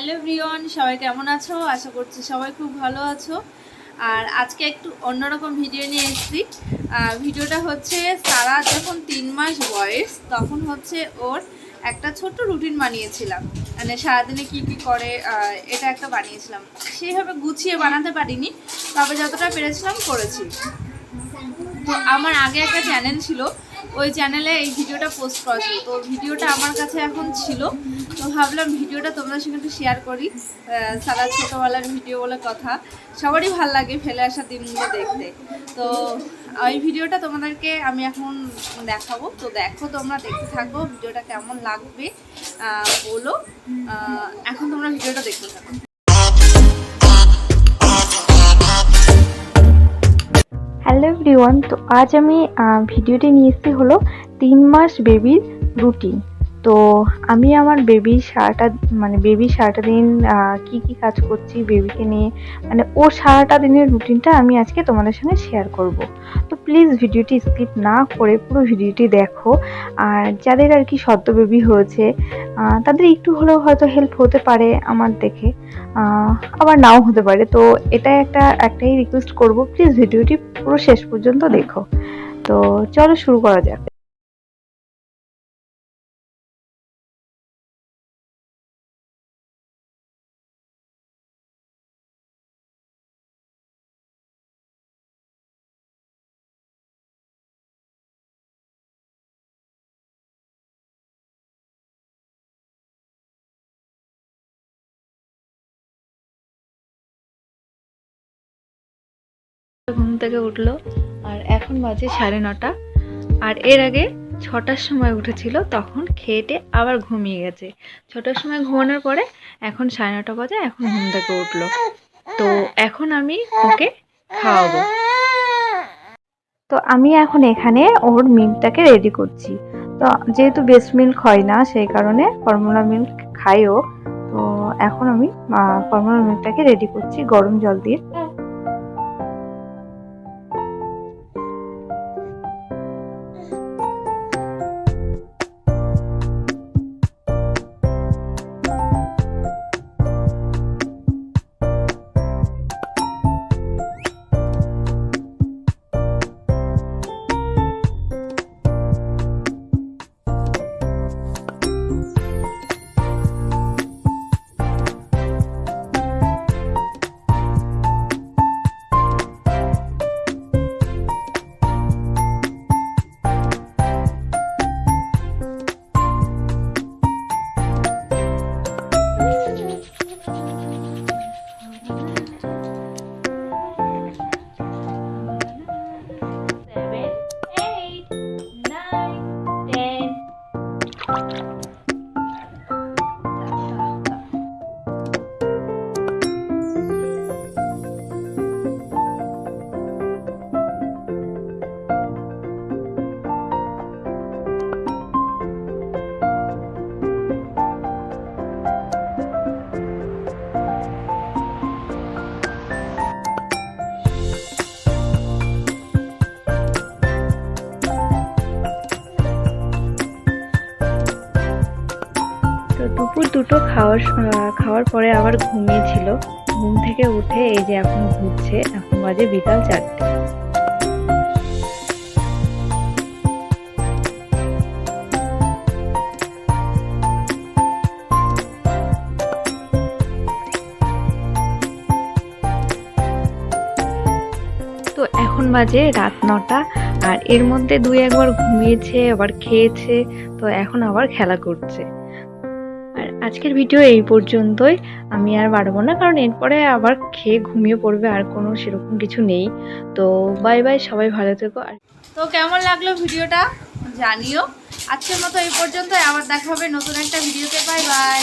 Hello everyone, সবাই কেমন আছো? আশা করছি সবাই খুব ভালো আছো। আর আজকে একটু অন্যরকম ভিডিও নিয়ে এসেছি। ভিডিওটা হচ্ছে সারা যখন 3 মাস বয়স তখন হচ্ছে ওর একটা ছোট্ট রুটিন বানিয়েছিলাম, মানে সারাদিনে কি কি করে এটা একটা বানিয়েছিলাম। সেইভাবে গুছিয়ে বানাতে পারিনি, তবে যতটা পেরেছিলাম করেছি। তো আমার আগে একটা চ্যানেল ছিল, ওই চ্যানেলে এই ভিডিওটা পোস্ট করা ছিল। তো ভিডিওটা আমার কাছে এখন ছিল, তো ভাবলাম ভিডিওটা তোমাদের সঙ্গে একটু শেয়ার করি। সারা ছোটোবেলার ভিডিও বলে কথা, সবারই ভাল লাগে ফেলে আসা দিনগুলো দেখতে। তো ওই ভিডিওটা তোমাদেরকে আমি এখন দেখাবো। তো দেখো, তোমরা দেখতে থাকো, ভিডিওটা কেমন লাগবে বলো। এখন তোমরা ভিডিওটা দেখতে থাকো। হ্যালো এভরিওয়ান, তো আজ আমি ভিডিওটি নিয়ে এসেছি হলো 3 মাস বেবির রুটিন। তো আমি আমার বেবির সারাটা দিন কি কি কাজ করছি বেবিকে নিয়ে, মানে ও সারাটা দিনের রুটিনটা আমি আজকে তোমাদের সঙ্গে শেয়ার করব। তো প্লিজ ভিডিওটি স্কিপ না করে পুরো ভিডিওটি দেখো। আর যাদের আর কি সদ্য বেবি হয়েছে তাদের একটু হলেও হয়তো হেল্প হতে পারে আমার দেখে, আবার নাও হতে পারে। তো এটা একটাই রিকোয়েস্ট করব, প্লিজ ভিডিওটি পুরো শেষ পর্যন্ত দেখো। তো চলো শুরু করা যাক। ঘুম থেকে উঠলো আর এখন বাজে 9:30। আর এর আগে 6টার সময় উঠেছিল, তখন খেয়েটে আবার ঘুমিয়ে গেছে। 6টার সময় ঘুমানোর পরে এখন 9:30 বাজে, এখন ঘুম থেকে উঠলো। তো এখন আমি ওকে খাওয়াবো। তো আমি এখন এখানে ওর মিল্কটাকে রেডি করছি। তো যেহেতু বেস্ট মিল্ক হয় না, সেই কারণে ফর্মুলা মিল্ক খাই ও। তো এখন আমি ফর্মুলা মিল্কটাকে রেডি করছি গরম জল দিয়ে। তো দুপুর 2টো খাওয়ার পরে আবার ঘুমিয়েছিল। ঘুম থেকে উঠে এই যে এখন ঘুরছে, এখন বাজে বিকাল 4টে। তো এখন বাজে রাত 9টা। আর এর মধ্যে 2-1বার ঘুমিয়েছে, আবার খেয়েছে। তো এখন আবার খেলা করছে। আর আজকের ভিডিও এই পর্যন্তই, আমি আর বাড়বো না, কারণ এরপরে আবার খেয়ে ঘুমিয়ে পড়বে, আর কোনো সেরকম কিছু নেই। তো বাই বাই, সবাই ভালো থেকো। আর তো কেমন লাগলো ভিডিওটা জানিও। আজকের মতো এই পর্যন্ত, আবার দেখা হবে নতুন একটা ভিডিওতে। Bye bye.